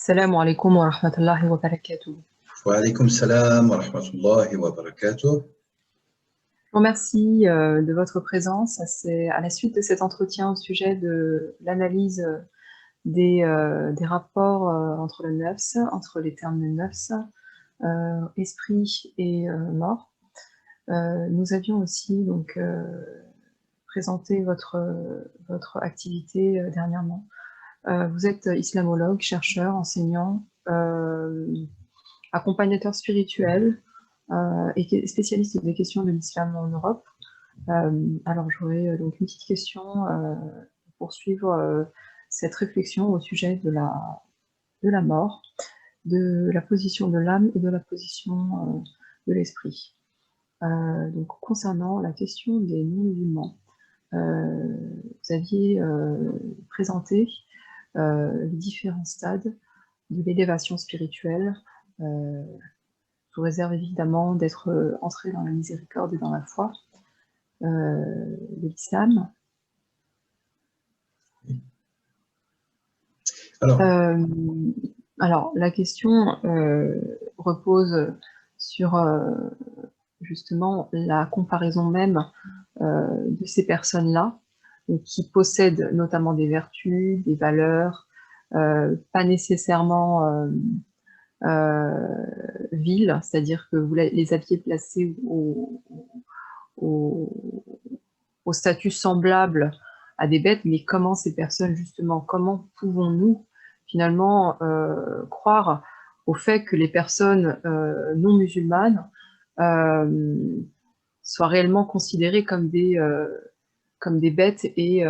السلام عليكم ورحمة الله وبركاته. Wa alaykoum salam wa rahmatullahi wa barakatuh. Je vous remercie de votre présence. C'est à la suite de cet entretien au sujet de l'analyse des rapports entre le nafs, entre les termes de nafs, esprit et mort. Nous avions aussi donc présenté votre activité dernièrement. Vous êtes islamologue, chercheur, enseignant, accompagnateur spirituel et spécialiste des questions de l'islam en Europe. Alors j'aurais donc une petite question pour poursuivre cette réflexion au sujet de la mort, de la position de l'âme et de la position de l'esprit. Donc concernant la question des non-musulmans, vous aviez présenté les différents stades de l'élévation spirituelle, sous réserve évidemment d'être entré dans la miséricorde et dans la foi de l'islam. Alors, la question repose sur justement la comparaison même de ces personnes-là, qui possèdent notamment des vertus, des valeurs, pas nécessairement viles, c'est-à-dire que vous les aviez placées au statut semblable à des bêtes, mais comment ces personnes, justement, comment pouvons-nous finalement croire au fait que les personnes non musulmanes soient réellement considérées comme des bêtes et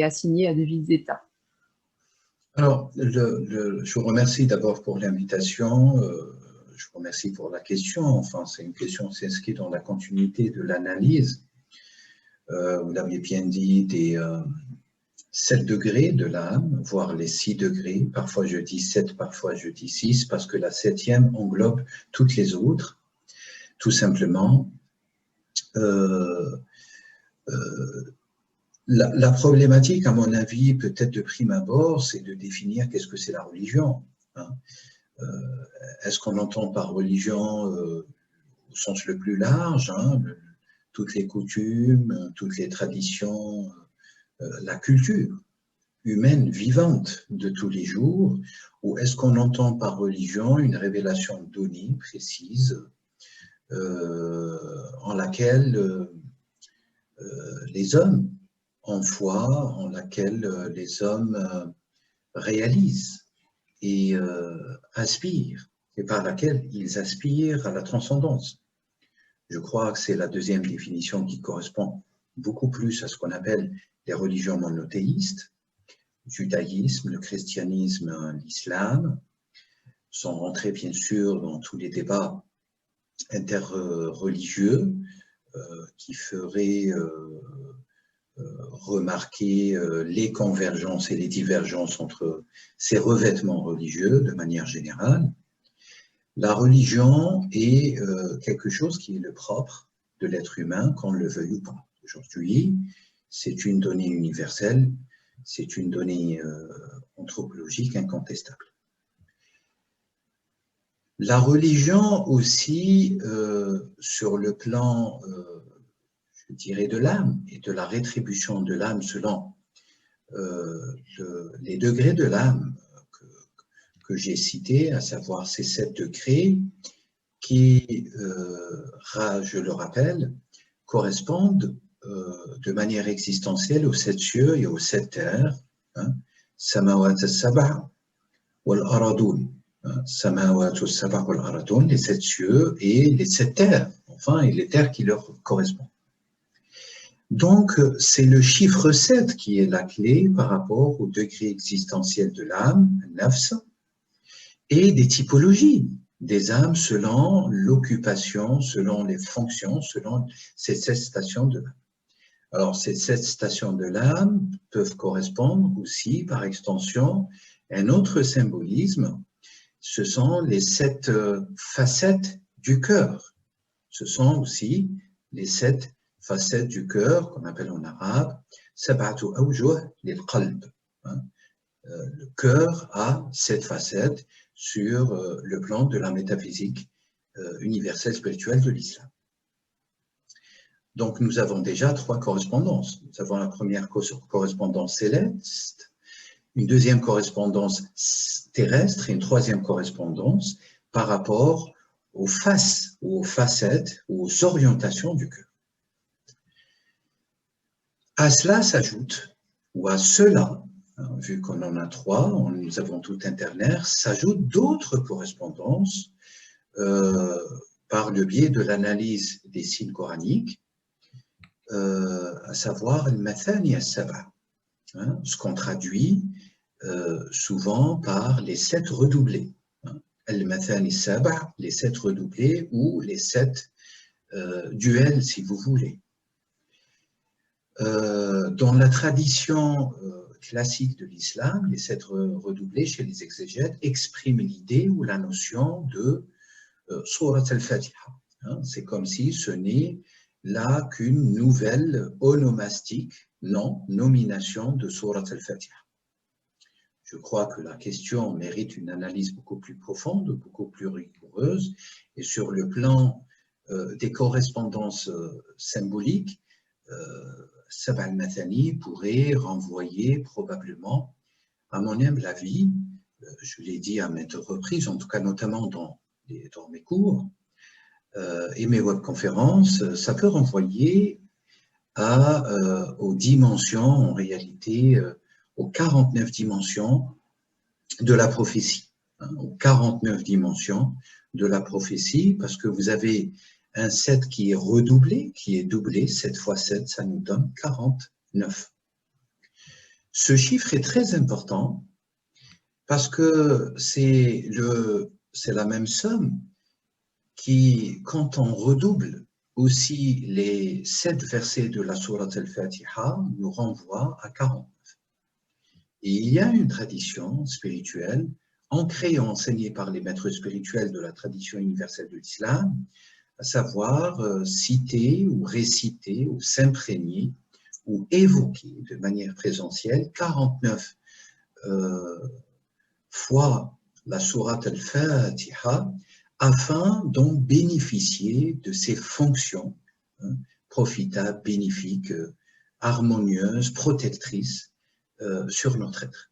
assignées à de vils états? Alors, je vous remercie d'abord pour l'invitation, je vous remercie pour la question. Enfin, c'est une question qui s'inscrit dans la continuité de l'analyse. Vous l'aviez bien dit, des 7 degrés de l'âme, voire les 6 degrés. Parfois je dis 7, parfois je dis 6, parce que la 7e englobe toutes les autres, tout simplement. La problématique, à mon avis, peut-être de prime abord, c'est de définir qu'est-ce que c'est la religion. Hein. Est-ce qu'on entend par religion au sens le plus large, hein, toutes les coutumes, toutes les traditions, la culture humaine vivante de tous les jours, ou est-ce qu'on entend par religion une révélation donnée, précise, en laquelle les hommes en foi, en laquelle les hommes réalisent et aspirent, et par laquelle ils aspirent à la transcendance. Je crois que c'est la deuxième définition qui correspond beaucoup plus à ce qu'on appelle les religions monothéistes, le judaïsme, le christianisme, l'islam, sans rentrer bien sûr dans tous les débats interreligieux qui feraient remarquer les convergences et les divergences entre ces revêtements religieux de manière générale. La religion est quelque chose qui est le propre de l'être humain, qu'on le veuille ou pas. Aujourd'hui, c'est une donnée universelle, c'est une donnée anthropologique incontestable. La religion aussi, sur le plan je dirais, de l'âme et de la rétribution de l'âme selon les degrés de l'âme que j'ai cités, à savoir ces 7 degrés qui, je le rappelle, correspondent de manière existentielle aux 7 cieux et aux 7 terres, hein, samawat as-sab'a wal aradoun, samawat as-sab'a wal aradoun, les 7 cieux et les 7 terres, enfin, et les terres qui leur correspondent. Donc, c'est le chiffre 7 qui est la clé par rapport au degré existentiel de l'âme, nafs, et des typologies des âmes selon l'occupation, selon les fonctions, selon ces 7 stations de l'âme. Alors, ces 7 stations de l'âme peuvent correspondre aussi, par extension, à un autre symbolisme, ce sont les 7 facettes du cœur. Ce sont aussi les 7 facettes du cœur, qu'on appelle en arabe, sab'atu awjuh lil qalb, le cœur a cette facette sur le plan de la métaphysique universelle spirituelle de l'islam. Donc, nous avons déjà 3 correspondances. Nous avons la première correspondance céleste, une deuxième correspondance terrestre et une troisième correspondance par rapport aux faces, ou aux facettes, ou aux orientations du cœur. À cela s'ajoute, ou à cela, vu qu'on en a 3, nous avons tout un ternaire, s'ajoutent d'autres correspondances par le biais de l'analyse des signes coraniques, à savoir le mathani as-sab'a, ce qu'on traduit souvent par les 7 redoublés. Le mathani as-sab'a, les 7 redoublés ou les 7 duels, si vous voulez. Dans la tradition classique de l'islam, les 7 redoublés chez les exégètes expriment l'idée ou la notion de Surat al-Fatiha. C'est comme si ce n'est là qu'une nouvelle onomastique, nomination de Surat al-Fatiha. Je crois que la question mérite une analyse beaucoup plus profonde, beaucoup plus rigoureuse, et sur le plan des correspondances symboliques, Sab' al-Mathani pourrait renvoyer probablement, à mon humble avis, je l'ai dit à maintes reprises, en tout cas notamment dans mes cours et mes webconférences, ça peut renvoyer aux dimensions, en réalité, aux 49 dimensions de la prophétie, aux 49 dimensions de la prophétie, parce que vous avez un 7 qui est redoublé, qui est doublé, 7 fois 7, ça nous donne 49. Ce chiffre est très important parce que c'est la même somme qui, quand on redouble aussi les 7 versets de la Sourate al-Fatiha, nous renvoie à 49. Et il y a une tradition spirituelle ancrée et enseignée par les maîtres spirituels de la tradition universelle de l'islam, à savoir citer ou réciter ou s'imprégner ou évoquer de manière présentielle 49 fois la Sourate al-Fatiha afin d'en bénéficier de ses fonctions profitables, bénéfiques, harmonieuses, protectrices sur notre être.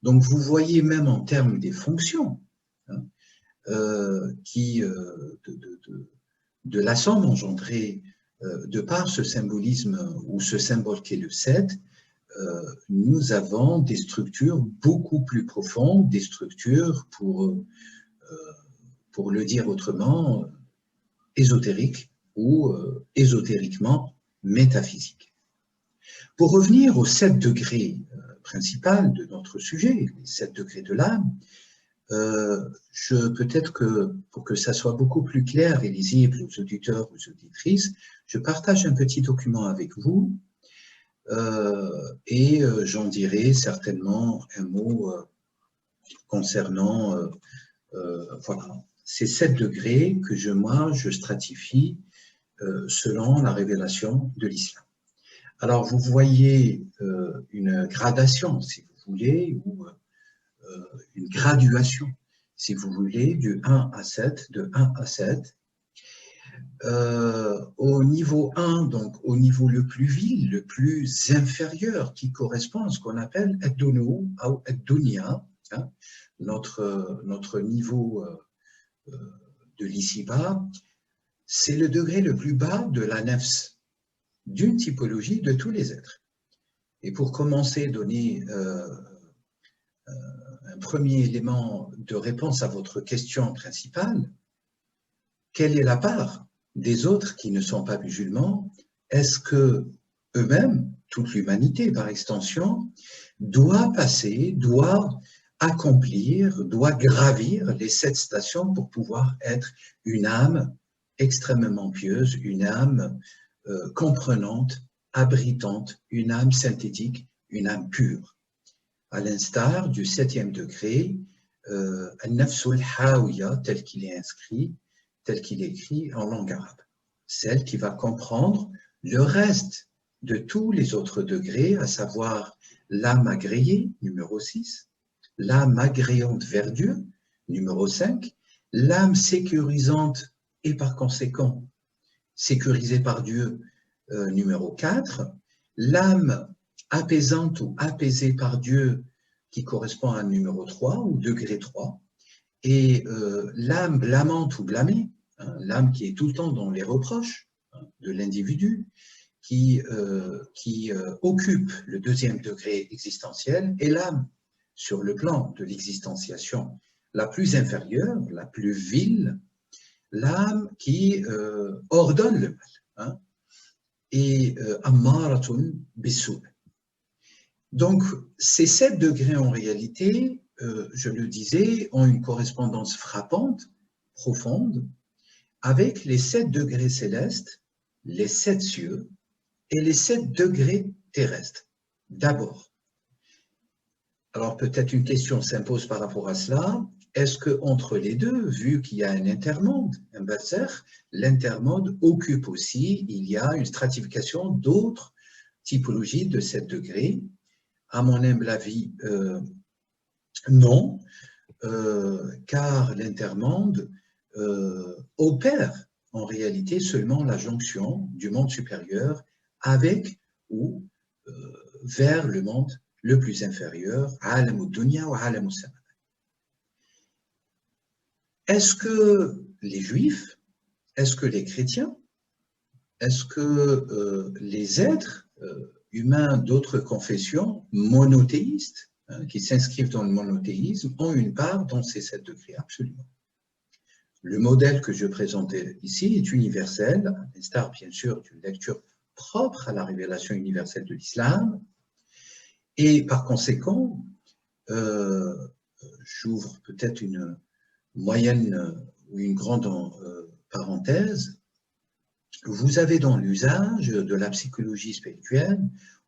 Donc vous voyez même en termes des fonctions de la somme engendrée de par ce symbolisme ou ce symbole qui est le 7, nous avons des structures beaucoup plus profondes, des structures, pour le dire autrement, ésotériques ou ésotériquement métaphysiques. Pour revenir aux 7 degrés principaux de notre sujet, les 7 degrés de l'âme, peut-être que pour que ça soit beaucoup plus clair et lisible aux auditeurs, aux auditrices, je partage un petit document avec vous et j'en dirai certainement un mot concernant voilà, ces 7 degrés que je stratifie selon la révélation de l'islam. Alors vous voyez une gradation, si vous voulez, ou une graduation, si vous voulez, du 1 à 7, de 1 à 7. Au niveau 1, donc au niveau le plus vil, le plus inférieur, qui correspond à ce qu'on appelle ad-dunu ou ad-dunya, notre niveau de l'ici-bas, c'est le degré le plus bas de la nefs, d'une typologie de tous les êtres. Et pour commencer, donner un premier élément de réponse à votre question principale, quelle est la part des autres qui ne sont pas musulmans? Est-ce que eux-mêmes, toute l'humanité par extension, doit passer, doit accomplir, doit gravir les 7 stations pour pouvoir être une âme extrêmement pieuse, une âme comprenante, abritante, une âme synthétique, une âme pure, à l'instar du 7e degré, al-nafsul hawiya, tel qu'il est inscrit, tel qu'il est écrit en langue arabe, celle qui va comprendre le reste de tous les autres degrés, à savoir l'âme agréée, numéro 6, l'âme agréante vers Dieu, numéro 5, l'âme sécurisante et par conséquent sécurisée par Dieu, numéro 4, l'âme apaisante ou apaisée par Dieu qui correspond à numéro 3 ou degré 3, et l'âme blâmante ou blâmée, hein, l'âme qui est tout le temps dans les reproches de l'individu, qui occupe le deuxième degré existentiel, et l'âme sur le plan de l'existenciation la plus inférieure, la plus vile, l'âme qui ordonne le mal, hein, et ammaratun bisu. Donc, ces 7 degrés, en réalité, je le disais, ont une correspondance frappante, profonde, avec les 7 degrés célestes, les 7 cieux et les 7 degrés terrestres, d'abord. Alors, peut-être une question s'impose par rapport à cela. Est-ce qu'entre les deux, vu qu'il y a un intermode, un barzakh, l'intermode occupe aussi, il y a une stratification d'autres typologies de 7 degrés? À mon humble avis, non, car l'intermonde opère en réalité seulement la jonction du monde supérieur avec ou vers le monde le plus inférieur, alam ad-dunya ou alam as-sama. Est-ce que les juifs, est-ce que les chrétiens, est-ce que les êtres humains d'autres confessions monothéistes, hein, qui s'inscrivent dans le monothéisme, ont une part dans ces 7 degrés? Absolument. Le modèle que je présentais ici est universel, à l'instar bien sûr d'une lecture propre à la révélation universelle de l'islam, et par conséquent, j'ouvre peut-être une moyenne ou une grande parenthèse, vous avez dans l'usage de la psychologie spirituelle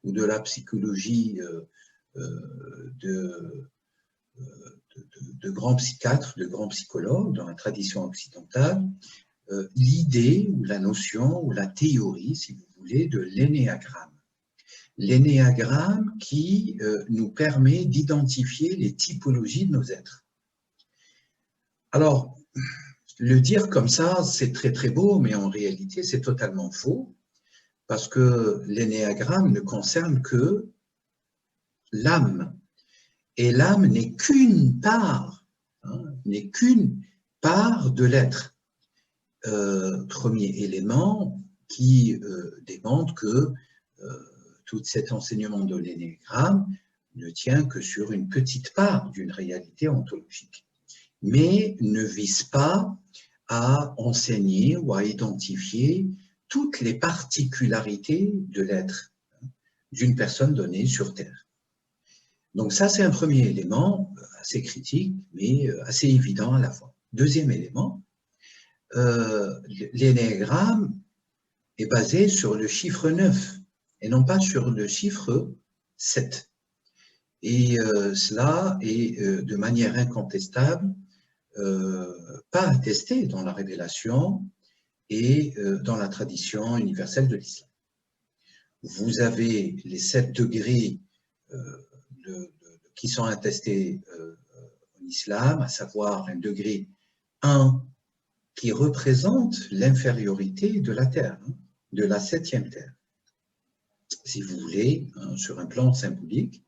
ou de la psychologie de grands psychiatres, de grands psychologues dans la tradition occidentale, l'idée ou la notion ou la théorie, si vous voulez, de l'énéagramme. L'énéagramme qui nous permet d'identifier les typologies de nos êtres. Alors, le dire comme ça, c'est très très beau, mais en réalité, c'est totalement faux, parce que l'énéagramme ne concerne que l'âme. Et l'âme n'est qu'une part, hein, n'est qu'une part de l'être. Premier élément qui démontre que tout cet enseignement de l'énéagramme ne tient que sur une petite part d'une réalité ontologique, mais ne vise pas à enseigner ou à identifier toutes les particularités de l'être d'une personne donnée sur Terre. Donc ça, c'est un premier élément assez critique, mais assez évident à la fois. Deuxième élément, l'énéagramme est basé sur le chiffre 9 et non pas sur le chiffre 7. Et cela est de manière incontestable pas attesté dans la révélation et dans la tradition universelle de l'islam. Vous avez les 7 degrés qui sont attestés en islam, à savoir un degré 1 qui représente l'infériorité de la Terre, hein, de la 7e Terre, si vous voulez, hein, sur un plan symbolique,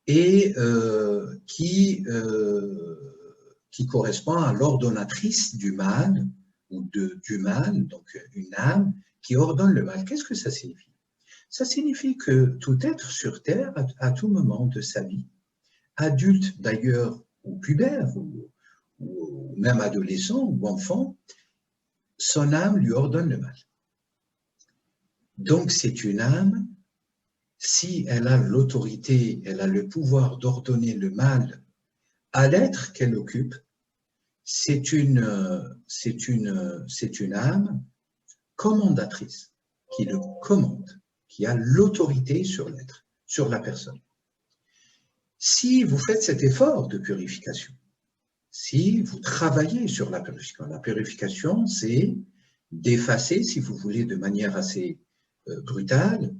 et qui correspond à l'ordonnatrice du mal, ou du mal, donc une âme qui ordonne le mal. Qu'est-ce que ça signifie? Ça signifie que tout être sur Terre, à tout moment de sa vie, adulte d'ailleurs, ou pubère, ou même adolescent ou enfant, son âme lui ordonne le mal. Donc c'est une âme, si elle a l'autorité, elle a le pouvoir d'ordonner le mal à l'être qu'elle occupe, c'est une âme commandatrice qui le commande, qui a l'autorité sur l'être, sur la personne. Si vous faites cet effort de purification, si vous travaillez sur la purification, c'est d'effacer, si vous voulez, de manière assez brutale,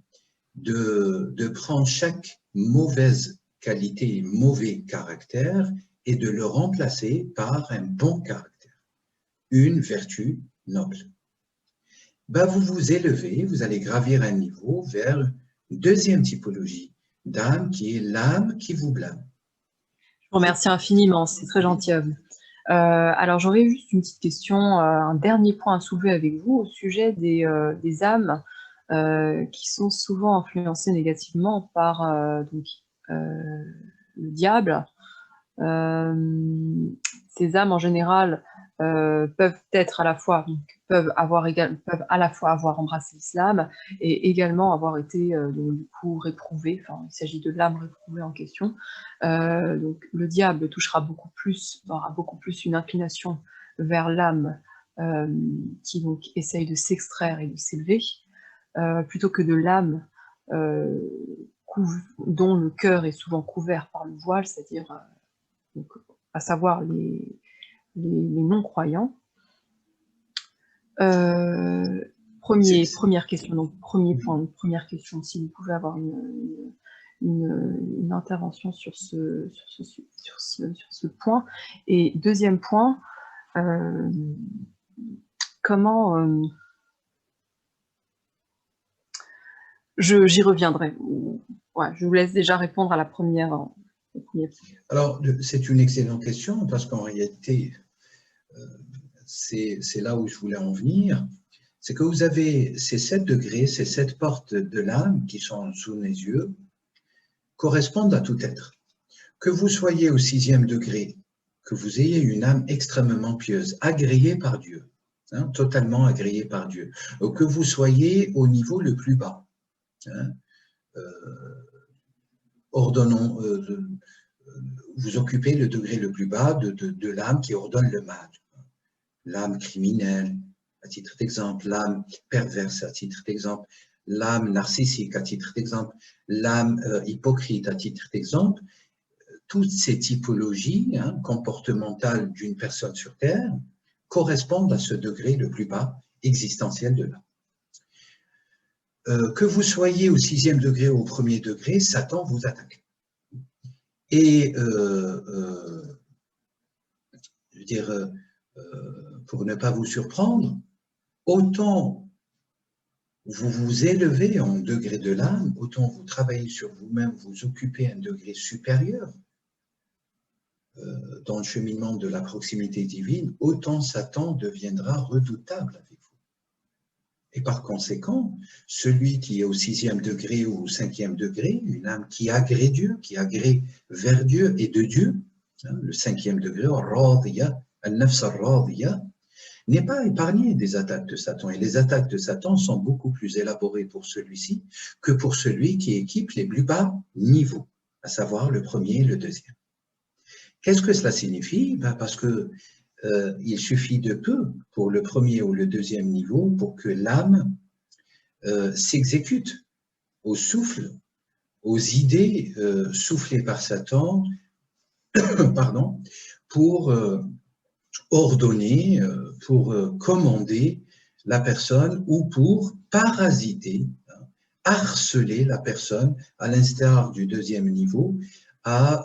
de prendre chaque mauvaise qualité, mauvais caractère, et de le remplacer par un bon caractère, une vertu noble. Ben, vous vous élevez, vous allez gravir un niveau vers une deuxième typologie d'âme qui est l'âme qui vous blâme. Je vous remercie infiniment, c'est très gentil à vous. Alors j'aurais juste une petite question, un dernier point à soulever avec vous au sujet des âmes qui sont souvent influencées négativement par donc, le diable. Ces âmes en général peuvent être à la fois, peuvent à la fois avoir embrassé l'islam et également avoir été donc, du coup réprouvées. Enfin, il s'agit de l'âme réprouvée en question. Donc le diable touchera beaucoup plus, aura beaucoup plus une inclination vers l'âme qui donc essaye de s'extraire et de s'élever, plutôt que de l'âme dont le cœur est souvent couvert par le voile, c'est-à-dire donc, à savoir les non-croyants. Première question, donc premier point, première question, si vous pouvez avoir une intervention sur ce point. Et deuxième point, comment... j'y reviendrai. Ouais, je vous laisse déjà répondre à la première. Alors, c'est une excellente question parce qu'en réalité, c'est là où je voulais en venir. C'est que vous avez ces 7 degrés, ces 7 portes de l'âme qui sont sous mes yeux, correspondent à tout être. Que vous soyez au 6e degré, que vous ayez une âme extrêmement pieuse, agréée par Dieu, hein, totalement agréée par Dieu, ou que vous soyez au niveau le plus bas, hein, vous occupez le degré le plus bas de l'âme qui ordonne le mal. L'âme criminelle, à titre d'exemple, l'âme perverse, à titre d'exemple, l'âme narcissique, à titre d'exemple, l'âme hypocrite, à titre d'exemple. Toutes ces typologies comportementales d'une personne sur Terre correspondent à ce degré le plus bas existentiel de l'âme. Que vous soyez au 6e degré ou au 1er degré, Satan vous attaque. Et je veux dire, pour ne pas vous surprendre, autant vous vous élevez en degré de l'âme, autant vous travaillez sur vous-même, vous occupez un degré supérieur dans le cheminement de la proximité divine, autant Satan deviendra redoutable avec vous. Et par conséquent, celui qui est au 6e degré ou au 5e degré, une âme qui agrée Dieu, qui agrée vers Dieu et de Dieu, le 5e degré, n'est pas épargné des attaques de Satan. Et les attaques de Satan sont beaucoup plus élaborées pour celui-ci que pour celui qui équipe les plus bas niveaux, à savoir le 1er et le 2e. Qu'est-ce que cela signifie? Parce que il suffit de peu pour le 1er ou le 2e niveau pour que l'âme s'exécute au souffle, aux idées soufflées par Satan, pardon, pour ordonner, pour commander la personne ou pour parasiter, harceler la personne, à l'instar du 2e niveau, à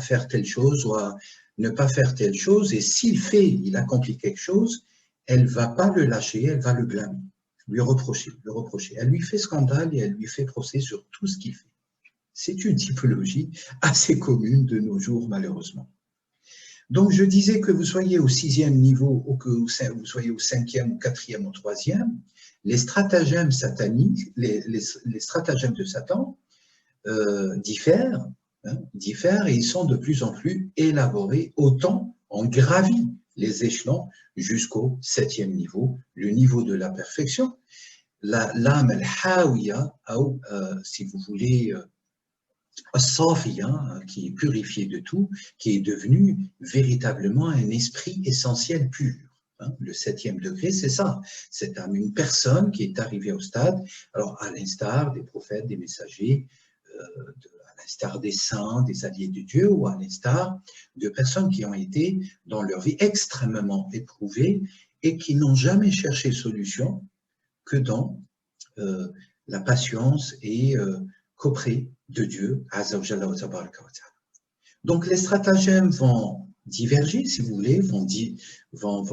faire telle chose ou à ne pas faire telle chose. Et il accomplit quelque chose, elle ne va pas le lâcher, elle va le blâmer, lui reprocher. Elle lui fait scandale et elle lui fait procès sur tout ce qu'il fait. C'est une typologie assez commune de nos jours, malheureusement. Donc, je disais que vous soyez au 6e niveau ou que vous soyez au 5e ou 4e ou 3e, les stratagèmes sataniques, les stratagèmes de Satan diffèrent et ils sont de plus en plus élaborés, autant on gravit les échelons jusqu'au 7e niveau, le niveau de la perfection. L'âme al-hawiya, si vous voulez, Safiya, qui est purifié de tout, qui est devenu véritablement un esprit essentiel pur. Le 7e degré, c'est ça. C'est une personne qui est arrivée au stade, alors à l'instar des prophètes, des messagers, à l'instar des saints, des alliés de Dieu, ou à l'instar de personnes qui ont été dans leur vie extrêmement éprouvées et qui n'ont jamais cherché solution que dans la patience et qu'auprès de Dieu, Azza wa Jalla wa Tabaraka wa Ta'ala. Donc les stratagèmes vont diverger, si vous voulez, vont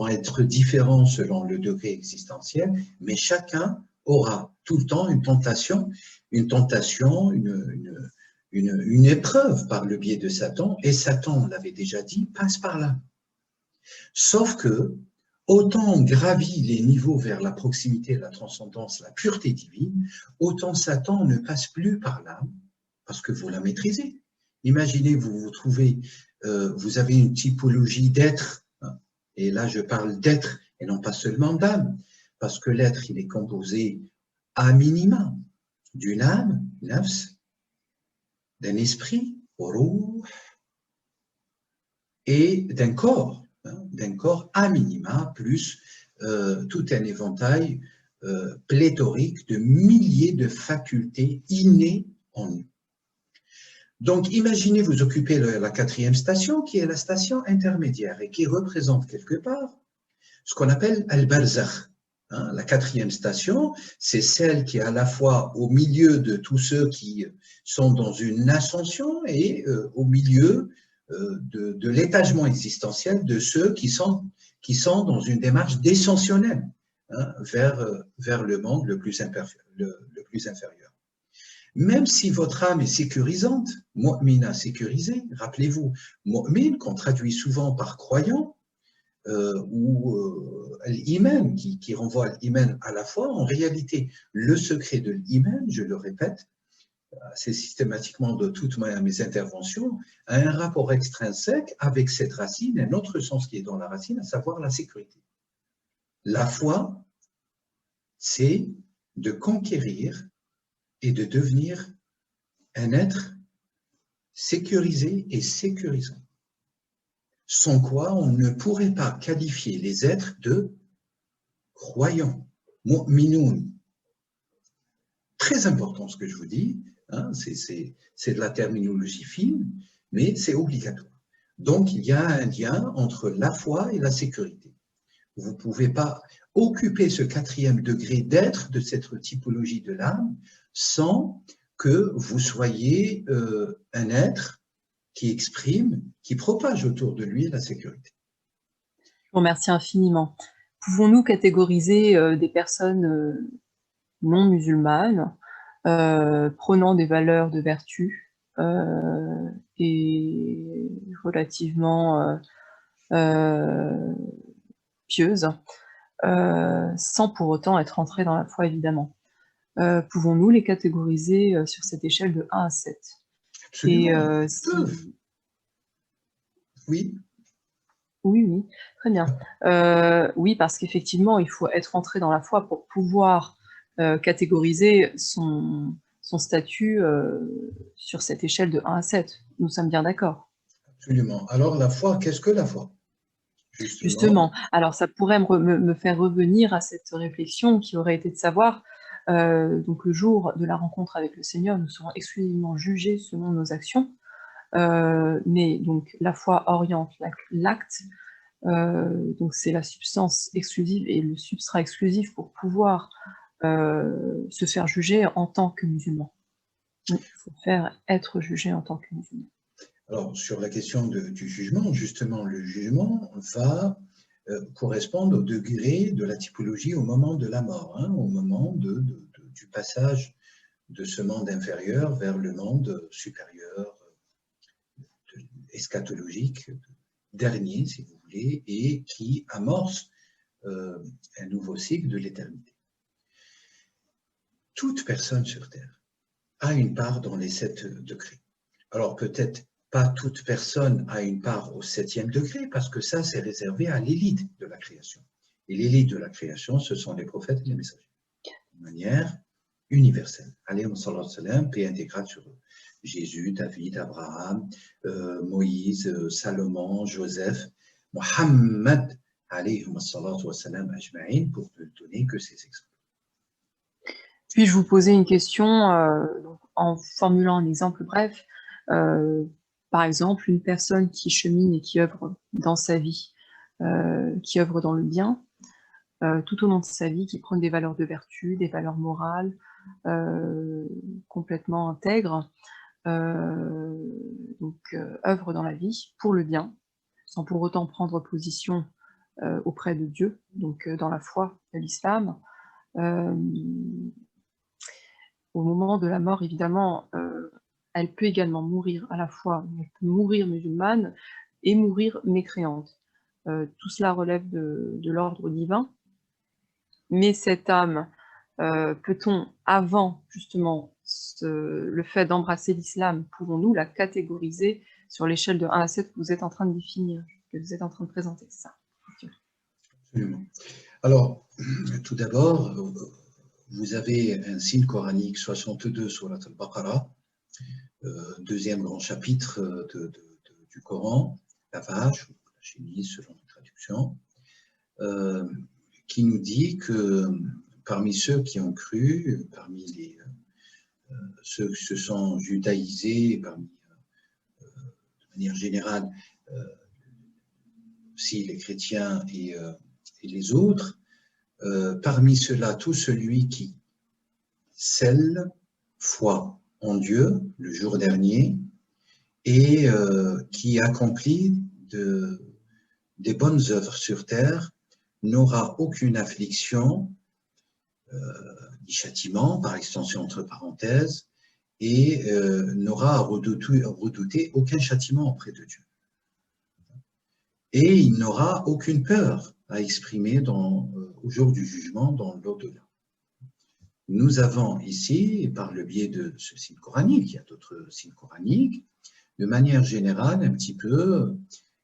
être différents selon le degré existentiel, mais chacun aura tout le temps une tentation, une épreuve par le biais de Satan, et Satan, on l'avait déjà dit, passe par là. Sauf que, autant on gravit les niveaux vers la proximité, la transcendance, la pureté divine, autant Satan ne passe plus par là, parce que vous la maîtrisez. Imaginez, vous trouvez, vous avez une typologie d'être, hein, et là je parle d'être et non pas seulement d'âme, parce que l'être, il est composé à minima d'une âme, nafs, d'un esprit, ruh, et d'un corps à minima, plus tout un éventail pléthorique de milliers de facultés innées en nous. Donc, imaginez, vous occupez la 4e station, qui est la station intermédiaire et qui représente quelque part ce qu'on appelle al-barzakh. La 4e station, c'est celle qui est à la fois au milieu de tous ceux qui sont dans une ascension et au milieu de l'étagement existentiel de ceux qui sont dans une démarche descensionnelle vers le monde le plus inférieur. Même si votre âme est sécurisante, mu'mina sécurisée, rappelez-vous, mu'min qu'on traduit souvent par croyant, ou l'iman qui renvoie à l'iman à la fois, en réalité, le secret de l'iman, je le répète, c'est systématiquement de toutes mes interventions, a un rapport extrinsèque avec cette racine, un autre sens qui est dans la racine, à savoir la sécurité. La foi, c'est de conquérir et de devenir un être sécurisé et sécurisant. Sans quoi on ne pourrait pas qualifier les êtres de croyants, mu'minoun. Très important ce que je vous dis, c'est de la terminologie fine, mais c'est obligatoire. Donc il y a un lien entre la foi et la sécurité. Vous ne pouvez pas occuper ce 4e degré d'être de cette typologie de l'âme sans que vous soyez un être qui exprime, qui propage autour de lui la sécurité. Je vous remercie infiniment. Pouvons-nous catégoriser des personnes non musulmanes prenant des valeurs de vertu et relativement pieuses, sans pour autant être entrées dans la foi, évidemment. Pouvons-nous les catégoriser sur cette échelle de 1 à 7? Absolument, Et oui. Oui, très bien. Oui, parce qu'effectivement, il faut être entré dans la foi pour pouvoir catégoriser son statut sur cette échelle de 1 à 7. Nous sommes bien d'accord. Absolument. Alors la foi, qu'est-ce que la foi? Justement. Alors ça pourrait me faire revenir à cette réflexion qui aurait été de savoir, donc le jour de la rencontre avec le Seigneur, nous serons exclusivement jugés selon nos actions, mais donc la foi oriente l'acte, donc c'est la substance exclusive et le substrat exclusif pour pouvoir se faire juger en tant que musulman. Il faut faire être jugé en tant que musulman. Alors, sur la question du jugement, justement, le jugement va correspondre au degré de la typologie au moment de la mort, au moment du passage de ce monde inférieur vers le monde supérieur, eschatologique, dernier, si vous voulez, et qui amorce un nouveau cycle de l'éternité. Toute personne sur Terre a une part dans les 7 degrés. Alors peut-être pas toute personne a une part au 7e degré, parce que ça, c'est réservé à l'élite de la création. Et l'élite de la création, ce sont les prophètes et les messagers, de manière universelle. Alayhi salam, paix intégrale sur eux. Jésus, David, Abraham, Moïse, Salomon, Joseph, Mohammed, alayhi salam ajma'in, pour ne donner que ces exemples. Puis-je vous poser une question en formulant un exemple bref? Par exemple, une personne qui chemine et qui œuvre dans sa vie, qui œuvre dans le bien, tout au long de sa vie, qui prône des valeurs de vertu, des valeurs morales, complètement intègre, œuvre dans la vie pour le bien, sans pour autant prendre position auprès de Dieu, donc dans la foi de l'islam. Au moment de la mort, évidemment, elle peut également mourir à la fois, elle peut mourir musulmane et mourir mécréante. Tout cela relève de l'ordre divin, mais cette âme, peut-on, avant justement le fait d'embrasser l'islam, pouvons-nous la catégoriser sur l'échelle de 1 à 7 que vous êtes en train de définir, que vous êtes en train de présenter, c'est ça? Absolument. Alors, tout d'abord, vous avez un signe coranique 62 Surat al-Baqarah, deuxième grand chapitre du Coran, la vache, ou la chénisse selon les traductions, qui nous dit que parmi ceux qui ont cru, parmi ceux qui se sont judaïsés, de manière générale, aussi les chrétiens et les autres, parmi ceux-là, tout celui qui scelle foi en Dieu le jour dernier et qui accomplit des bonnes œuvres sur terre n'aura aucune affliction, ni châtiment, par extension entre parenthèses, et n'aura à redouter aucun châtiment auprès de Dieu. Et il n'aura aucune peur à exprimer au jour du jugement dans l'au-delà. Nous avons ici, par le biais de ce signe coranique, il y a d'autres signes coraniques, de manière générale, un petit peu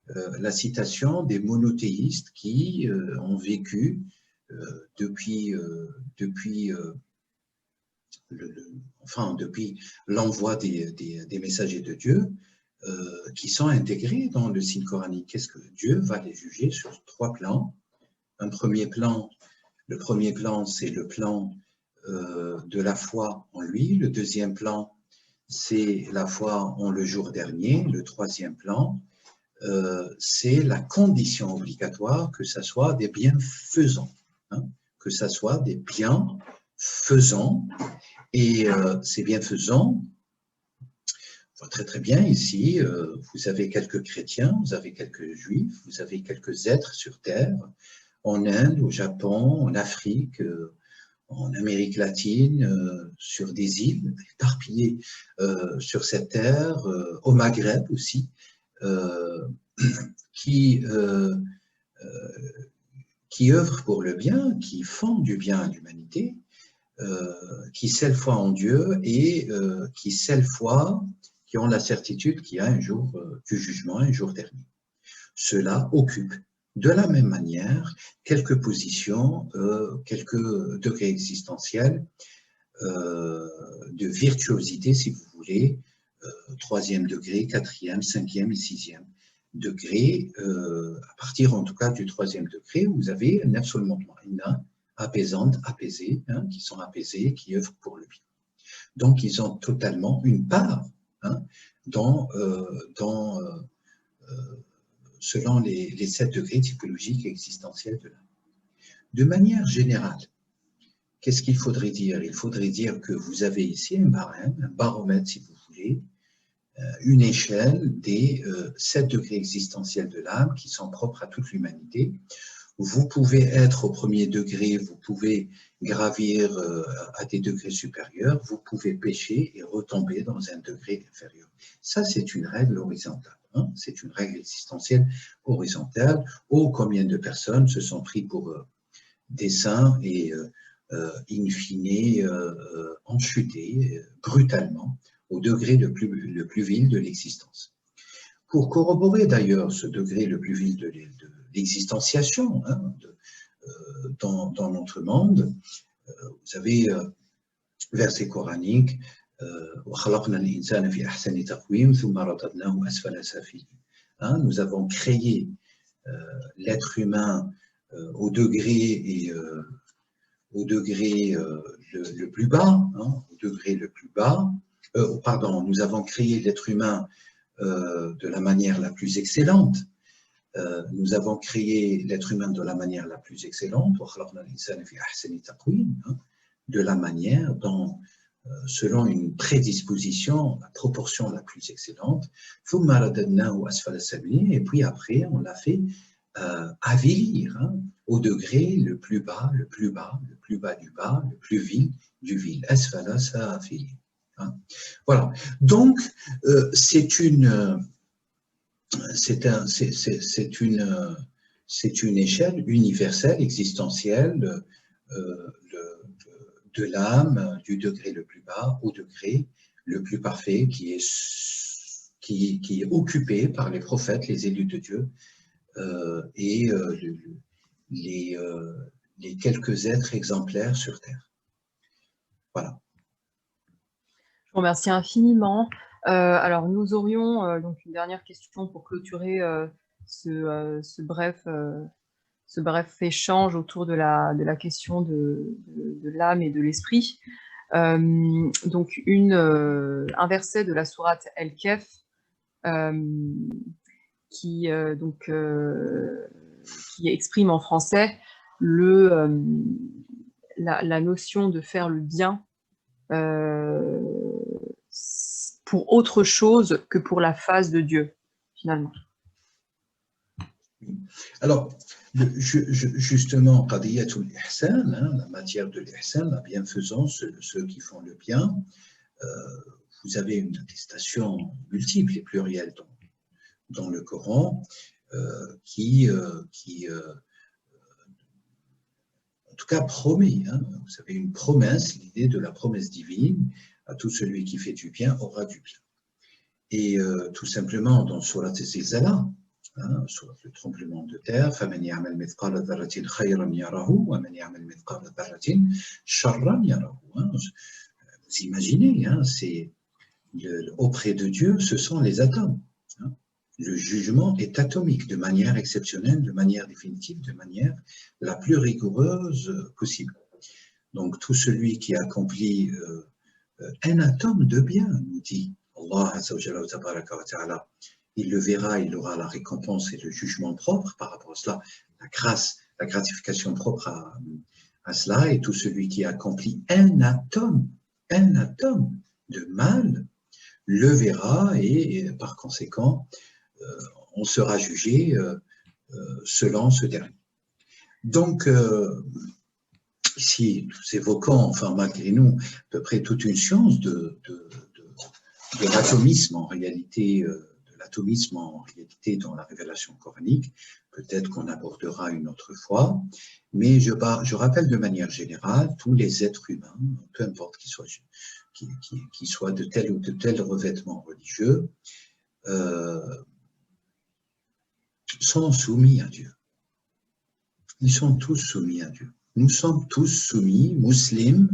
la citation des monothéistes qui ont vécu depuis l'envoi des messagers de Dieu, qui sont intégrés dans le signe coranique. Qu'est-ce que Dieu va les juger sur 3 plans? Le premier plan, c'est le plan de la foi en lui. Le deuxième plan, c'est la foi en le jour dernier. Le troisième plan, c'est la condition obligatoire que ce soit des bienfaisants. Que ce soit des bienfaisants. Et ces bienfaisants, on voit très très bien ici, vous avez quelques chrétiens, vous avez quelques juifs, vous avez quelques êtres sur terre, en Inde, au Japon, en Afrique, en Amérique latine, sur des îles éparpillées sur cette terre, au Maghreb aussi, qui œuvrent pour le bien, qui font du bien à l'humanité, qui scellent foi en Dieu et qui scellent foi, qui ont la certitude qu'il y a un jour du jugement, un jour dernier. Cela occupe de la même manière quelques positions, quelques degrés existentiels de virtuosité, si vous voulez, 3e degré, 4e, 5e et 6e degré. À partir en tout cas du 3e degré, vous avez un absolument apaisante, apaisés, qui sont apaisés, qui œuvrent pour le bien. Donc, ils ont totalement une part selon les 7 degrés typologiques et existentiels de l'âme. De manière générale, qu'est-ce qu'il faudrait dire? Il faudrait dire que vous avez ici un barème, un baromètre si vous voulez, une échelle des 7 degrés existentiels de l'âme qui sont propres à toute l'humanité. Vous pouvez être au 1er degré, vous pouvez gravir à des degrés supérieurs, vous pouvez pécher et retomber dans un degré inférieur. Ça, c'est une règle horizontale. C'est une règle existentielle horizontale. Oh, combien de personnes se sont pris pour des saints et, in fine, ont chuté brutalement au degré le plus vil de l'existence. Pour corroborer d'ailleurs ce degré le plus vil de l'existenciation dans notre monde, vous avez verset coranique, nous avons créé l'être humain au degré le plus bas, nous avons créé l'être humain de la manière la plus excellente. Nous avons créé l'être humain de la manière la plus excellente. de la manière dont, selon une prédisposition, la proportion la plus excellente, et puis après, on l'a fait avilir, hein, au degré le plus bas, le plus bas, le plus bas du bas, le plus vil du vil. Asfala safilin. Hein. Voilà. Donc, c'est une échelle universelle, existentielle, de l'âme, du degré le plus bas au degré le plus parfait, qui est occupé par les prophètes, les élus de Dieu, et les quelques êtres exemplaires sur Terre. Voilà. Je vous remercie infiniment. Alors, nous aurions donc une dernière question pour clôturer ce bref échange autour de la question de l'âme et de l'esprit. Donc, un verset de la sourate El-Kef qui exprime en français la notion de faire le bien pour autre chose que pour la face de Dieu, finalement. Alors, justement, qadiyatul ihsan, hein, la matière de l'ihsan, la bienfaisance, ceux qui font le bien, vous avez une attestation multiple et plurielle dans le Coran qui en tout cas promet, hein, vous avez une promesse, l'idée de la promesse divine, à tout celui qui fait du bien aura du bien. Et tout simplement dans Surat Zilzala, hein, sur le tremblement de terre, فَمَنْ يَعْمَلْ مِثْقَالَ ذَرَّةٍ خَيْرًا يَرَهُ وَمَنْ يَعْمَلْ مِثْقَالَ ذَرَّةٍ شَرًّا يَرَهُ. Vous imaginez, hein, auprès de Dieu, ce sont les atomes. Hein. Le jugement est atomique, de manière exceptionnelle, de manière définitive, de manière la plus rigoureuse possible. Donc tout celui qui accomplit un atome de bien, nous dit Allah Azza wa Ta'ala, il le verra, il aura la récompense et le jugement propre par rapport à cela, la grâce, la gratification propre à cela, et tout celui qui accomplit un atome de mal, le verra et par conséquent, on sera jugé selon ce dernier. Donc, ici, nous évoquons, enfin malgré nous, à peu près toute une science de l'atomisme en réalité, dans la révélation coranique. Peut-être qu'on abordera une autre fois, mais je rappelle de manière générale, tous les êtres humains, peu importe qu'ils soient de tel ou de tel revêtement religieux, sont soumis à Dieu. Ils sont tous soumis à Dieu. Nous sommes tous soumis, musulmans.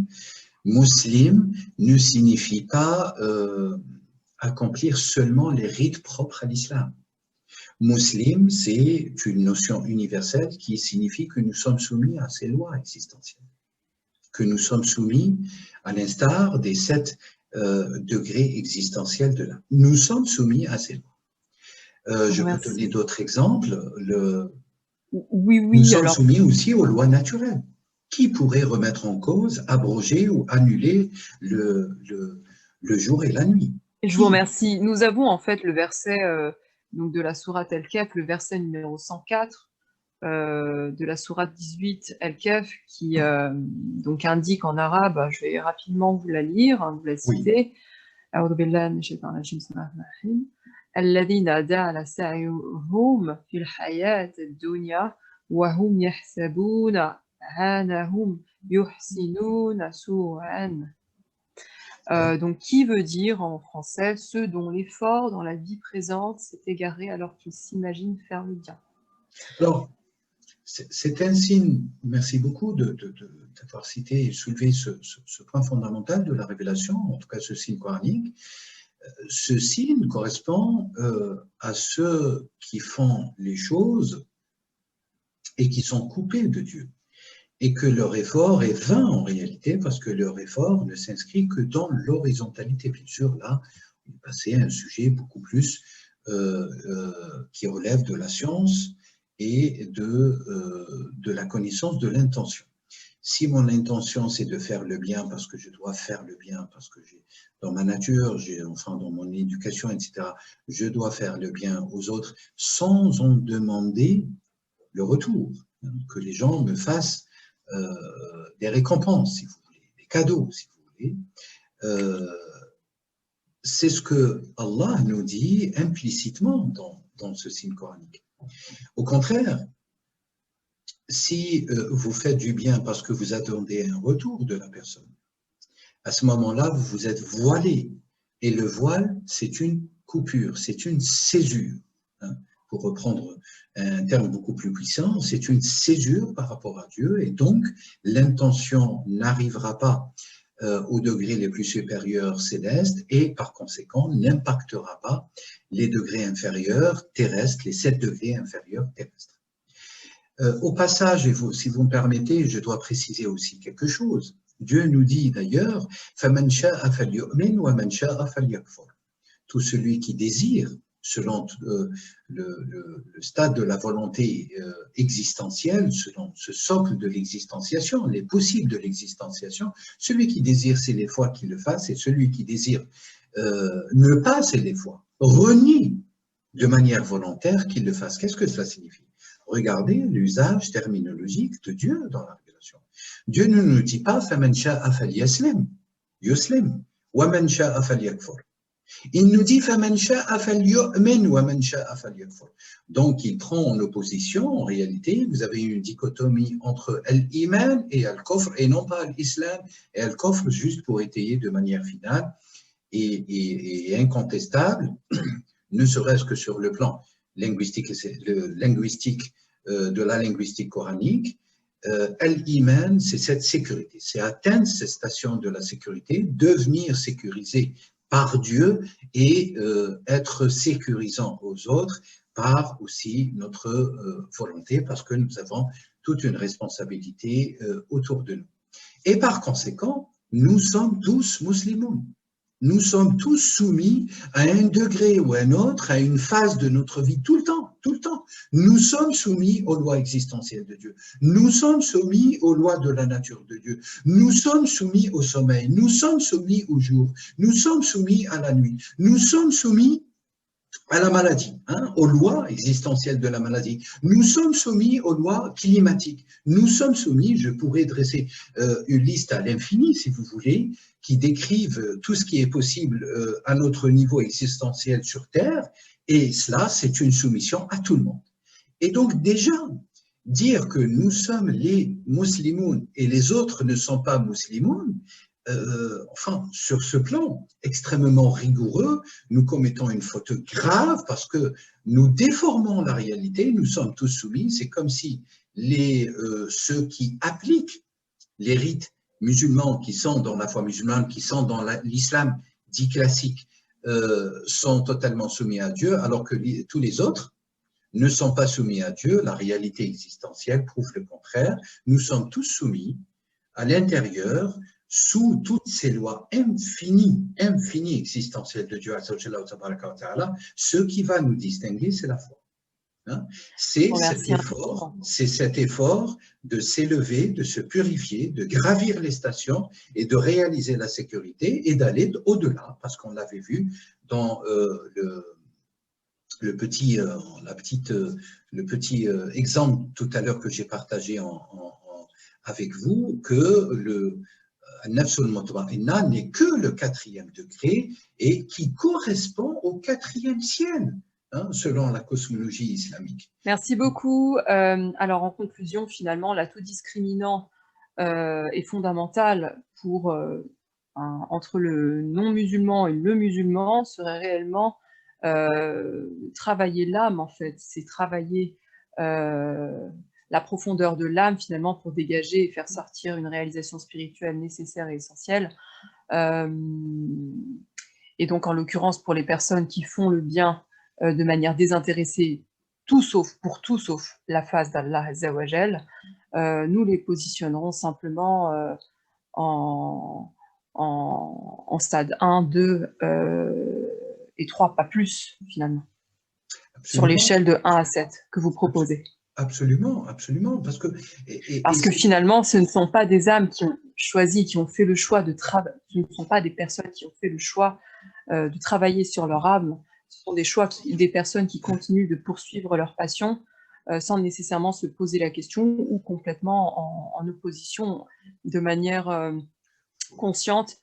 Muslim ne signifie pas accomplir seulement les rites propres à l'islam. Muslim, c'est une notion universelle qui signifie que nous sommes soumis à ces lois existentielles, que nous sommes soumis à l'instar des 7 degrés existentiels de l'âme. Nous sommes soumis à ces lois. Je peux donner d'autres exemples. Nous sommes soumis aussi aux lois naturelles. Qui pourrait remettre en cause, abroger ou annuler le jour et la nuit? Je vous remercie. Nous avons en fait le verset donc de la sourate El-Kef, le verset numéro 104 de la sourate 18 El-Kef qui donc indique en arabe, je vais rapidement vous la lire, vous la citer. أعوذ بالله من الشيطان الرجيم بسم الله الرحمن الرحيم الذين جعل سعيهم في الحياة الدنيا وهم يحسبون أنهم يحسنون صنعا. Donc, qui veut dire en français ceux dont l'effort dans la vie présente s'est égaré alors qu'ils s'imaginent faire le bien. Alors, c'est un signe, merci beaucoup d'avoir cité et soulevé ce point fondamental de la révélation, en tout cas ce signe coranique. Ce signe correspond à ceux qui font les choses et qui sont coupés de Dieu, et que leur effort est vain en réalité, parce que leur effort ne s'inscrit que dans l'horizontalité. Bien sûr, là, on est passé à un sujet beaucoup plus qui relève de la science et de la connaissance de l'intention. Si mon intention, c'est de faire le bien parce que je dois faire le bien, parce que dans ma nature, enfin dans mon éducation, etc., je dois faire le bien aux autres sans en demander le retour, hein, que les gens me fassent des récompenses, si vous voulez, des cadeaux, si vous voulez. C'est ce que Allah nous dit implicitement dans ce signe coranique. Au contraire, si vous faites du bien parce que vous attendez un retour de la personne, à ce moment-là, vous vous êtes voilé. Et le voile, c'est une coupure, c'est une césure. Hein. Pour reprendre un terme beaucoup plus puissant, c'est une césure par rapport à Dieu. Et donc, l'intention n'arrivera pas aux degrés les plus supérieurs célestes et par conséquent n'impactera pas les degrés inférieurs terrestres, les 7 degrés inférieurs terrestres. Au passage, et si vous me permettez, je dois préciser aussi quelque chose. Dieu nous dit d'ailleurs « فَمَنْ شَاءَ فَلْيُؤْمِنْ وَمَنْ شَاءَ فَلْيَكْفُرْ » Tout celui qui désire, selon le stade de la volonté existentielle, selon ce socle de l'existanciation, les possibles de l'existanciation, celui qui désire c'est les fois qu'il le fasse, et celui qui désire ne pas c'est les fois, renie de manière volontaire qu'il le fasse. Qu'est-ce que cela signifie? Regardez l'usage terminologique de Dieu dans la révélation. Dieu ne nous dit pas فَمَنْ شَاءَ فَلْيَسْلِمْ يُسْلِمْ وَمَنْ شَاءَ فَلْيَكْفُرْ. Il nous dit فَمَنْ شَاءَ فَلْيُؤْمِنْ وَمَنْ شَاءَ فَلْيَكْفُرْ. Donc il prend en opposition, en réalité, vous avez une dichotomie entre l'iman et al-kufr, et non pas l'islam et al-kufr, juste pour étayer de manière finale et incontestable, ne serait-ce que sur le plan linguistique, de la linguistique coranique. Al-Iman, c'est cette sécurité, c'est atteindre cette station de la sécurité, devenir sécurisé par Dieu et être sécurisant aux autres par aussi notre volonté, parce que nous avons toute une responsabilité autour de nous. Et par conséquent, nous sommes tous musulmans. Nous sommes tous soumis à un degré ou à un autre, à une phase de notre vie, tout le temps, tout le temps. Nous sommes soumis aux lois existentielles de Dieu. Nous sommes soumis aux lois de la nature de Dieu. Nous sommes soumis au sommeil. Nous sommes soumis au jour. Nous sommes soumis à la nuit. Nous sommes soumis à la maladie, hein, aux lois existentielles de la maladie. Nous sommes soumis aux lois climatiques. Nous sommes soumis, je pourrais dresser une liste à l'infini, si vous voulez, qui décrivent tout ce qui est possible à notre niveau existentiel sur Terre, et cela, c'est une soumission à tout le monde. Et donc déjà, dire que nous sommes les musulmans et les autres ne sont pas musulmans, enfin, sur ce plan extrêmement rigoureux, nous commettons une faute grave parce que nous déformons la réalité, nous sommes tous soumis. C'est comme si ceux qui appliquent les rites musulmans, qui sont dans la foi musulmane, qui sont dans l'islam dit classique, sont totalement soumis à Dieu, alors que tous les autres ne sont pas soumis à Dieu. La réalité existentielle prouve le contraire. Nous sommes tous soumis à l'intérieur, sous toutes ces lois infinies existentielles de Dieu, ce qui va nous distinguer, c'est la foi. Hein? C'est cet effort de s'élever, de se purifier, de gravir les stations et de réaliser la sécurité et d'aller au-delà, parce qu'on l'avait vu dans le petit exemple tout à l'heure que j'ai partagé avec vous, que le Nafsul Mutma'inna n'est que le 4e degré et qui correspond au 4e ciel, hein, selon la cosmologie islamique. Merci beaucoup. Alors en conclusion, finalement, l'atout discriminant est fondamental pour, entre le non-musulman et le musulman serait réellement travailler l'âme, en fait. C'est travailler la profondeur de l'âme, finalement, pour dégager et faire sortir une réalisation spirituelle nécessaire et essentielle. Et donc, en l'occurrence, pour les personnes qui font le bien de manière désintéressée, pour tout sauf la face d'Allah Azza wa Jal, nous les positionnerons simplement en stade 1, 2 et 3, pas plus, finalement. Absolument. Sur l'échelle de 1 à 7 que vous proposez. Absolument, absolument, parce que Parce que finalement, ce ne sont pas des âmes qui ont choisi, qui ont fait le choix de travailler, ce ne sont pas des personnes qui ont fait le choix de travailler sur leur âme, ce sont des personnes qui continuent de poursuivre leur passion sans nécessairement se poser la question ou complètement en opposition de manière consciente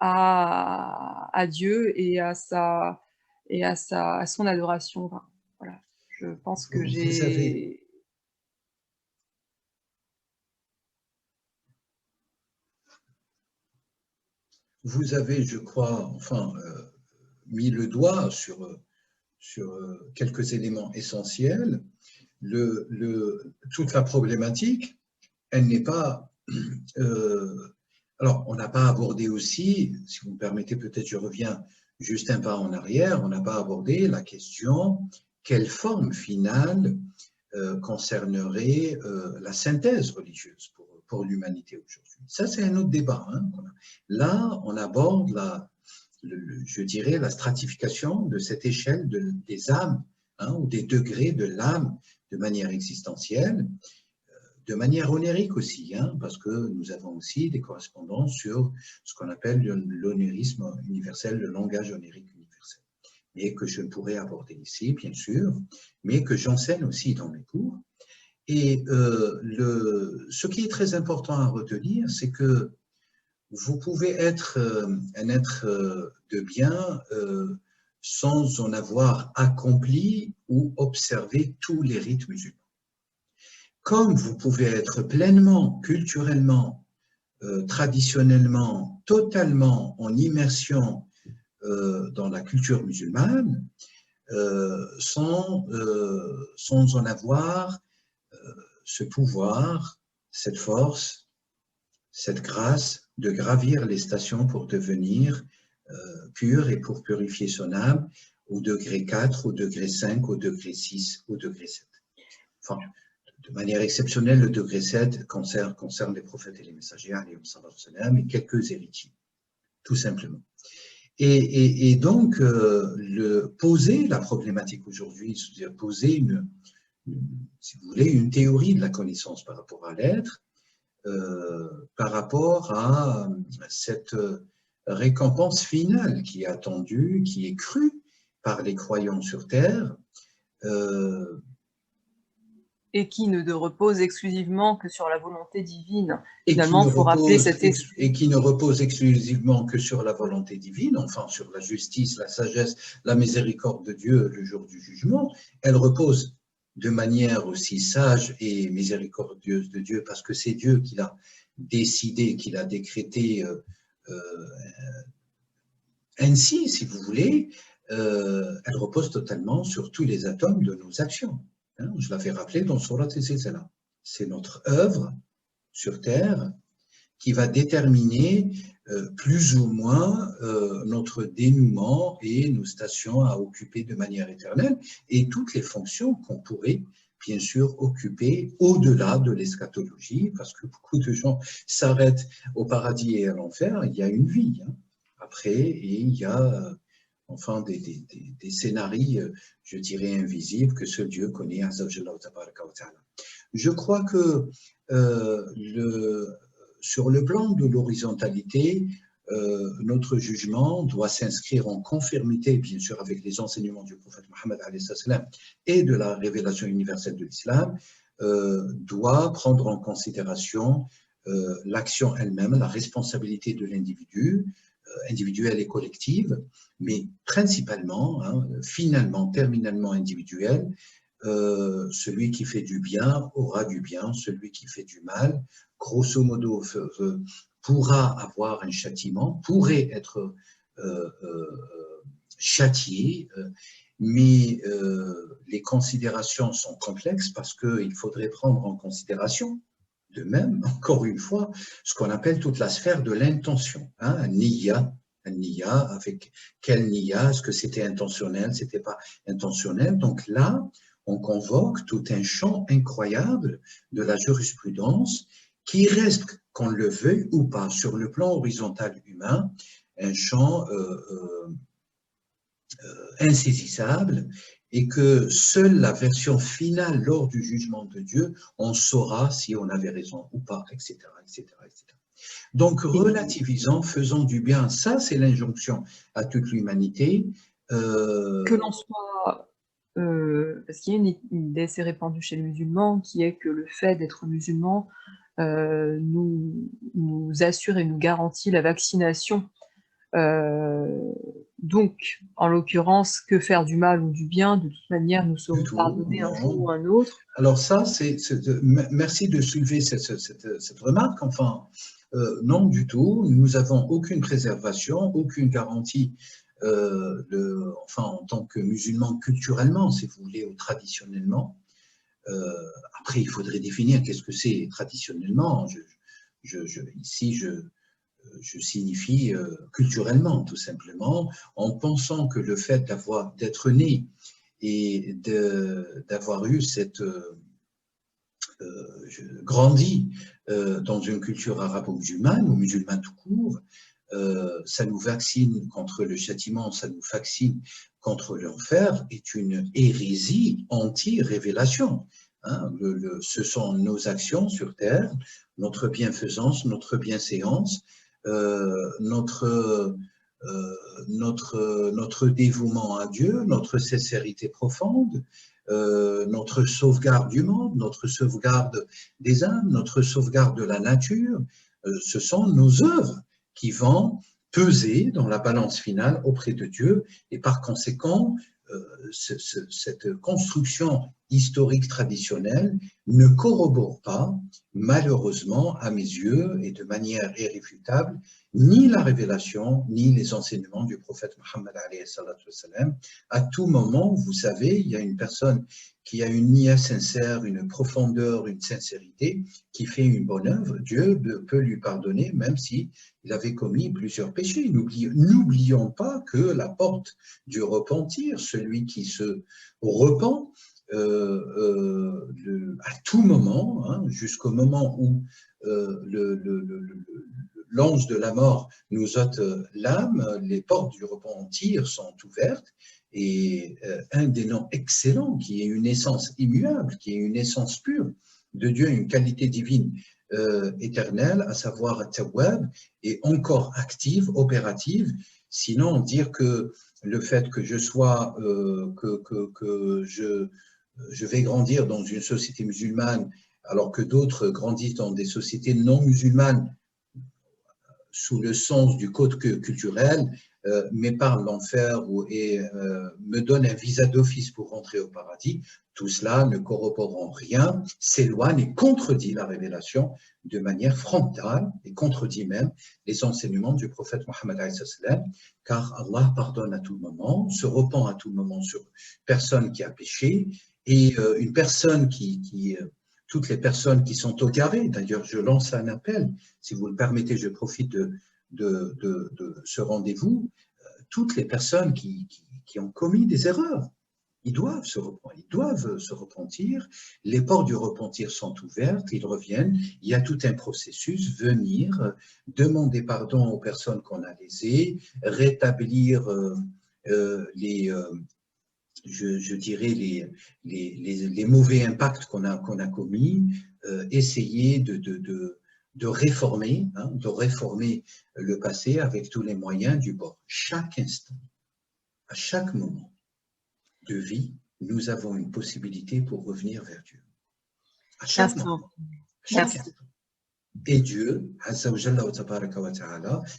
à Dieu et à son adoration. Enfin, voilà. Je pense que vous avez, je crois, enfin, mis le doigt sur quelques éléments essentiels. Toute la problématique, elle n'est pas... alors, on n'a pas abordé aussi, si vous me permettez, peut-être je reviens juste un pas en arrière, on n'a pas abordé la question quelle forme finale concernerait la synthèse religieuse pour l'humanité aujourd'hui. Ça, c'est un autre débat. Hein. Là, on aborde je dirais, la stratification de cette échelle des âmes, hein, ou des degrés de l'âme de manière existentielle, de manière onérique aussi, hein, parce que nous avons aussi des correspondances sur ce qu'on appelle l'onérisme universel, le langage onérique universel, et que je pourrais aborder ici, bien sûr, mais que j'enseigne aussi dans mes cours. Et ce qui est très important à retenir, c'est que vous pouvez être un être de bien sans en avoir accompli ou observé tous les rites musulmans. Comme vous pouvez être pleinement, culturellement, traditionnellement, totalement en immersion dans la culture musulmane, sans en avoir ce pouvoir, cette force, cette grâce de gravir les stations pour devenir pur et pour purifier son âme au degré 4, au degré 5, au degré 6, au degré 7. Enfin, de manière exceptionnelle, le degré 7 concerne les prophètes et les messagers, et quelques héritiers, tout simplement. Et donc, poser la problématique aujourd'hui, c'est-à-dire poser si vous voulez, une théorie de la connaissance par rapport à l'être, par rapport à cette récompense finale qui est attendue, qui est crue par les croyants sur Terre, et qui ne repose exclusivement que sur la volonté divine. Finalement, il faut rappeler et qui ne repose exclusivement que sur la volonté divine, enfin sur la justice, la sagesse, la miséricorde de Dieu le jour du jugement. Elle repose de manière aussi sage et miséricordieuse de Dieu, parce que c'est Dieu qui l'a décidé, qui l'a décrété ainsi, si vous voulez. Elle repose totalement sur tous les atomes de nos actions. Hein, je l'avais rappelé dans Surat Al-Zilzala. C'est notre œuvre sur Terre qui va déterminer plus ou moins notre dénouement et nos stations à occuper de manière éternelle, et toutes les fonctions qu'on pourrait bien sûr occuper au-delà de l'eschatologie, parce que beaucoup de gens s'arrêtent au paradis et à l'enfer. Il y a une vie hein, après, et il y a enfin des scénarios, je dirais, invisibles que seul Dieu connaît. Je crois que sur le plan de l'horizontalité, notre jugement doit s'inscrire en conformité, bien sûr, avec les enseignements du prophète Mohammed et de la révélation universelle de l'islam, doit prendre en considération l'action elle-même, la responsabilité de l'individu, individuelle et collective, mais principalement, hein, finalement, terminalement individuelle. Celui qui fait du bien aura du bien, celui qui fait du mal, grosso modo, pourra avoir un châtiment, pourrait être châtié, mais les considérations sont complexes parce qu'il faudrait prendre en considération, de même, encore une fois, ce qu'on appelle toute la sphère de l'intention, hein, niya, avec quel niya, est-ce que c'était intentionnel, c'était pas intentionnel. Donc là, on convoque tout un champ incroyable de la jurisprudence qui reste, qu'on le veuille ou pas, sur le plan horizontal humain, un champ insaisissable et que seule la version finale lors du jugement de Dieu, on saura si on avait raison ou pas, etc., etc., etc. Donc, relativisant, faisant du bien, ça c'est l'injonction à toute l'humanité. Que l'on soit, parce qu'il y a une idée assez répandue chez les musulmans, qui est que le fait d'être musulman nous assure et nous garantit la vaccination. Donc, en l'occurrence, que faire du mal ou du bien, de toute manière, nous serons pardonnés un jour ou un autre. Alors ça, merci de soulever cette remarque. Enfin, non du tout. Nous n'avons aucune préservation, aucune garantie. Enfin, en tant que musulmans culturellement, si vous voulez, ou traditionnellement. Après, il faudrait définir qu'est-ce que c'est traditionnellement. Ici, je signifie culturellement, tout simplement, en pensant que le fait d'être né et d'avoir eu grandi dans une culture arabo-musulmane ou musulmane tout court, ça nous vaccine contre le châtiment, ça nous vaccine contre l'enfer, est une hérésie anti-révélation. Hein, ce sont nos actions sur terre, notre bienfaisance, notre bienséance, notre dévouement à Dieu, notre sincérité profonde, notre sauvegarde du monde, notre sauvegarde des âmes, notre sauvegarde de la nature, ce sont nos œuvres qui vont peser dans la balance finale auprès de Dieu et par conséquent, cette construction historique traditionnelle ne corrobore pas, malheureusement, à mes yeux et de manière irréfutable, ni la révélation, ni les enseignements du prophète Mohammed alayhi salatu wassalam. À tout moment, vous savez, il y a une personne qui a une nia sincère, une profondeur, une sincérité, qui fait une bonne œuvre, Dieu peut lui pardonner, même si il avait commis plusieurs péchés. N'oublions pas que la porte du repentir, celui qui se repent, à tout moment, hein, jusqu'au moment où l'ange de la mort nous ôte l'âme, les portes du repentir sont ouvertes, et un des noms excellents, qui est une essence immuable, qui est une essence pure de Dieu, une qualité divine éternelle, à savoir Tawwab, est encore active, opérative. Sinon, dire que le fait que je sois, que je vais grandir dans une société musulmane alors que d'autres grandissent dans des sociétés non musulmanes sous le sens du code culturel, m'épargne l'enfer et me donne un visa d'office pour rentrer au paradis, tout cela ne corrobore en rien, s'éloigne et contredit la révélation de manière frontale et contredit même les enseignements du prophète Mohammed alayhi salam, car Allah pardonne à tout moment, se repent à tout moment sur personne qui a péché, et une personne toutes les personnes qui sont au carré, d'ailleurs je lance un appel, si vous le permettez, je profite de ce rendez-vous, toutes les personnes qui ont commis des erreurs, ils doivent se repentir, les portes du repentir sont ouvertes, ils reviennent, il y a tout un processus, venir, demander pardon aux personnes qu'on a lésées, rétablir je dirais les mauvais impacts qu'on a commis, essayer de réformer, hein, de réformer le passé avec tous les moyens du bord. Chaque instant, à chaque moment de vie, nous avons une possibilité pour revenir vers Dieu. À chaque moment. Chaque instant. Et Dieu,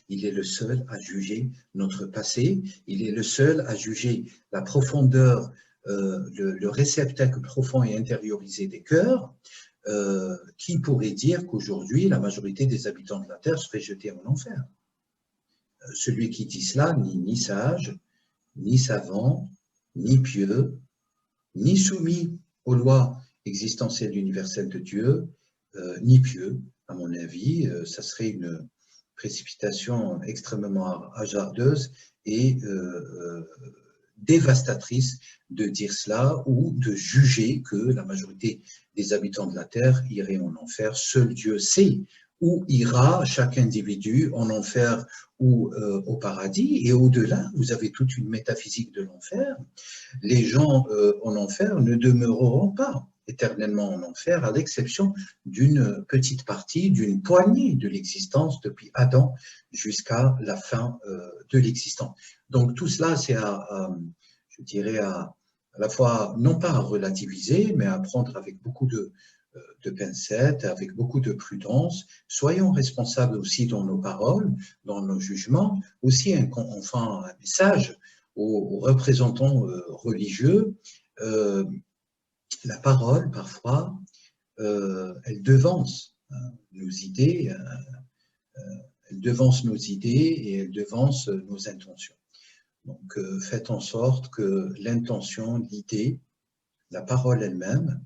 il est le seul à juger notre passé, il est le seul à juger la profondeur, le réceptacle profond et intériorisé des cœurs, qui pourrait dire qu'aujourd'hui, la majorité des habitants de la Terre seraient jetés en enfer. Celui qui dit cela, ni sage, ni savant, ni pieux, ni soumis aux lois existentielles universelles de Dieu, ni pieux. À mon avis, ça serait une précipitation extrêmement hasardeuse et dévastatrice de dire cela ou de juger que la majorité des habitants de la Terre iraient en enfer. Seul Dieu sait où ira chaque individu en enfer ou au paradis. Et au-delà, vous avez toute une métaphysique de l'enfer. Les gens en enfer ne demeureront pas éternellement en enfer, à l'exception d'une petite partie, d'une poignée de l'existence depuis Adam jusqu'à la fin de l'existence. Donc tout cela, c'est je dirais, à la fois, non pas à relativiser, mais à prendre avec beaucoup de pincettes, avec beaucoup de prudence. Soyons responsables aussi dans nos paroles, dans nos jugements, aussi enfin un message aux représentants religieux. La parole, parfois, elle devance nos idées, elle devance nos idées et elle devance nos intentions. Donc, faites en sorte que l'intention, l'idée, la parole elle-même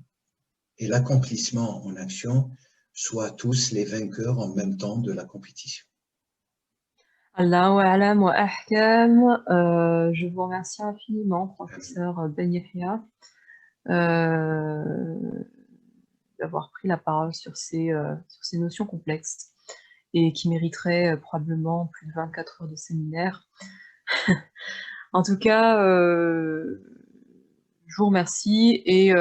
et l'accomplissement en action soient tous les vainqueurs en même temps de la compétition. Allahu a'lam wa ahkam. Je vous remercie infiniment, professeur Ben Yahya, d'avoir pris la parole sur ces notions complexes et qui mériteraient probablement plus de 24 heures de séminaire. En tout cas, je vous remercie et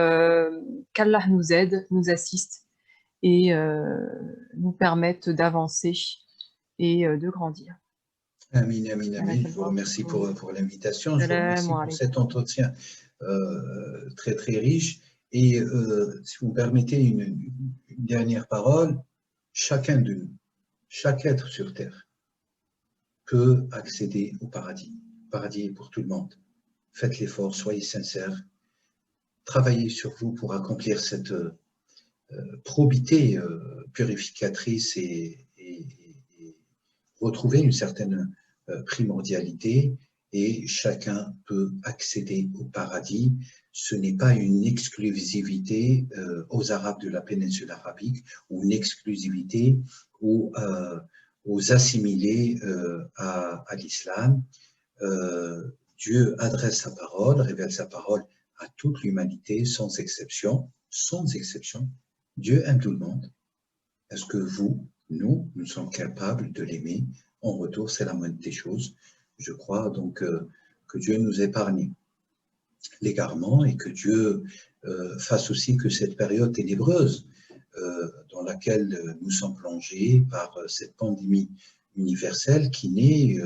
qu'Allah nous aide, nous assiste et nous permette d'avancer et de grandir. Amin, amin, amin. Je vous remercie pour l'invitation. Je vous remercie pour cet entretien très, très riche. Et si vous me permettez une dernière parole, chacun de nous, chaque être sur Terre peut accéder au paradis. Le paradis est pour tout le monde. Faites l'effort, soyez sincères. Travaillez sur vous pour accomplir cette probité purificatrice et retrouver une certaine primordialité, et chacun peut accéder au paradis. Ce n'est pas une exclusivité aux Arabes de la péninsule arabique ou une exclusivité aux assimilés à l'islam. Dieu adresse sa parole, révèle sa parole à toute l'humanité sans exception. Sans exception. Dieu aime tout le monde. Est-ce que nous sommes capables de l'aimer? En retour, c'est la moindre des choses. Je crois donc que Dieu nous épargne l'égarement et que Dieu fasse aussi que cette période ténébreuse dans laquelle nous sommes plongés par cette pandémie universelle qui n'est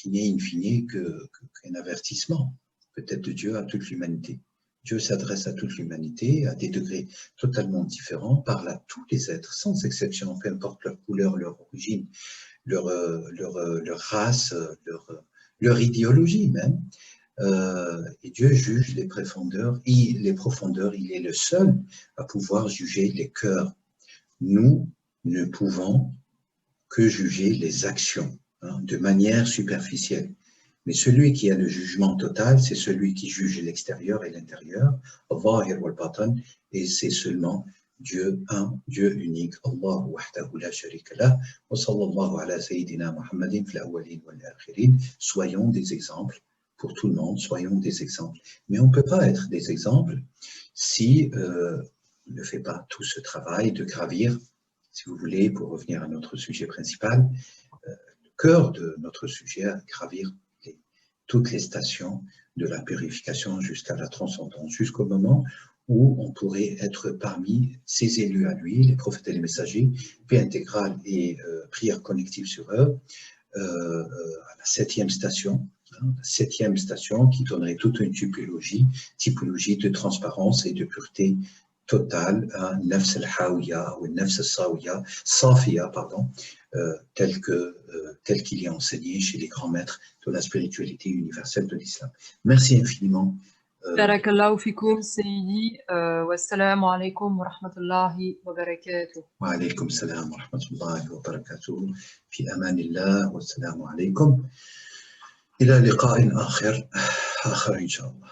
in fine qu'un avertissement, peut-être de Dieu à toute l'humanité. Dieu s'adresse à toute l'humanité à des degrés totalement différents, parle à tous les êtres, sans exception, peu importe leur couleur, leur origine, leur race, leur idéologie même. Et Dieu juge les profondeurs. Il est le seul à pouvoir juger les cœurs. Nous ne pouvons que juger les actions de manière superficielle. Mais celui qui a le jugement total, c'est celui qui juge l'extérieur et l'intérieur, et c'est seulement Dieu un, Dieu unique, Allah wahdahu la sharika lah, wa sallallahu ala sayyidina Muhammadin fil awwalin wal akhirin. Soyons des exemples pour tout le monde, soyons des exemples. Mais on ne peut pas être des exemples si on ne fait pas tout ce travail de gravir, si vous voulez, pour revenir à notre sujet principal, le cœur de notre sujet, à gravir toutes les stations de la purification jusqu'à la transcendance, jusqu'au moment où on pourrait être parmi ces élus à lui, les prophètes et les messagers, paix intégrale et prière connective sur eux, à la 7e station, la 7e station qui donnerait toute une typologie de transparence et de pureté totale, nafs al-hawiya ou nafs al-sawiya, safiya, pardon, tel qu'il est enseigné chez les grands maîtres de la spiritualité universelle de l'islam. Merci infiniment. Barakallahu fikum, Sayyidi. Wassalamu alaikum wa rahmatullahi wa barakatuh. Wa alaykum salam wa rahmatullahi wa barakatuh. Fi amanillah wa salamu alaykum. Ila liqa'in akhir, inshallah.